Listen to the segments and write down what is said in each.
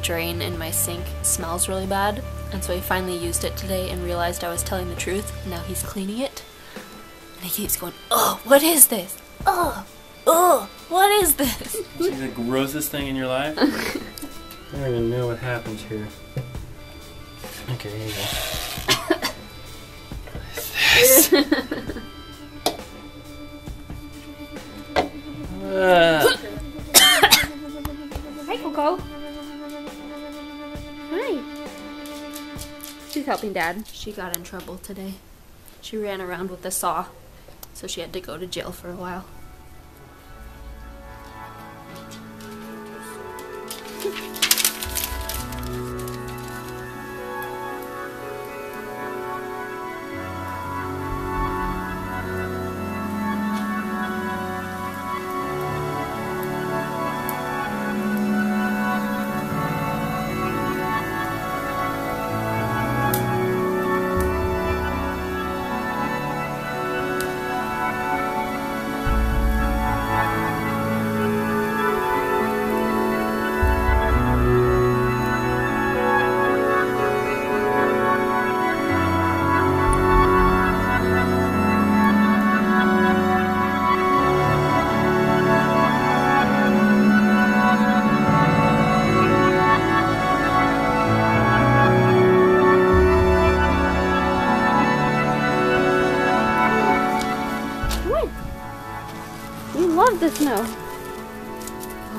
drain in my sink smells really bad, and so he finally used it today and realized I was telling the truth. Now he's cleaning it, and he keeps going, "Oh, what is this? Oh, what is this?" Is it the grossest thing in your life? I don't even know what happens here. Okay, here you go. Hi, Coco. Hi. She's helping Dad. She got in trouble today. She ran around with a saw, so she had to go to jail for a while. You love the snow.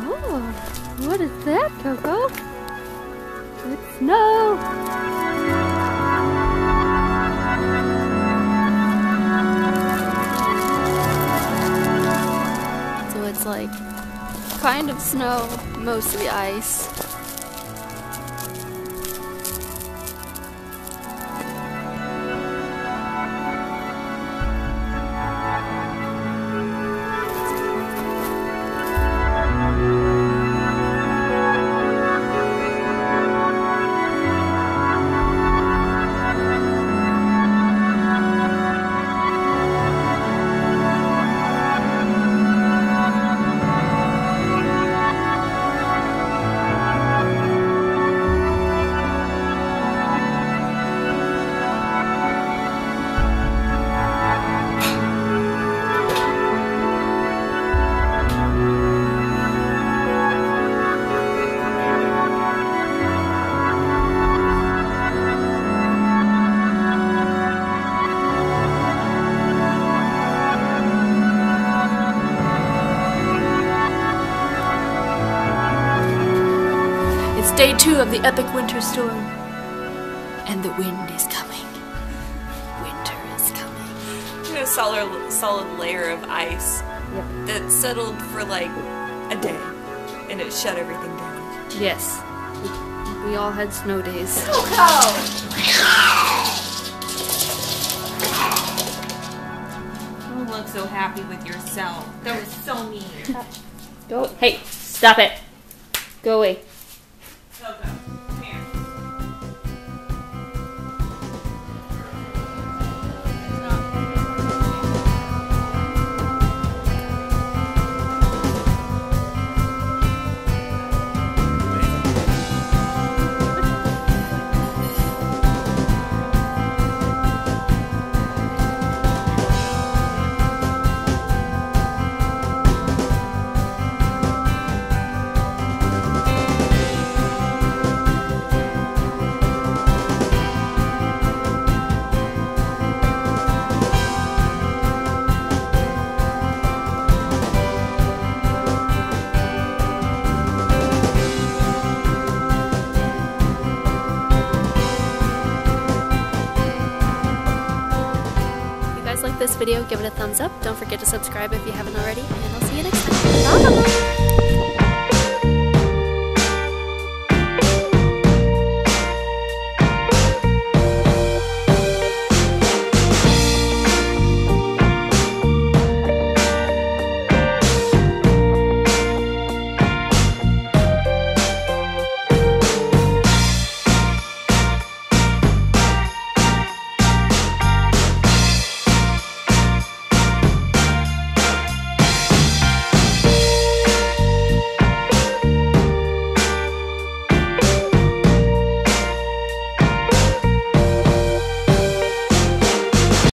Oh, what is that, Coco? It's snow. So it's like kind of snow, mostly ice. Day 2 of the epic winter storm. And the wind is coming. Winter is coming. A solid layer of ice that settled for like a day. And it shut everything down. Yes. We all had snow days. Coco! Don't look so happy with yourself. That was so mean. Go. Hey, stop it. Go away. Coco, come here. This video, give it a thumbs up. Don't forget to subscribe if you haven't already, and I'll see you next time. Bye!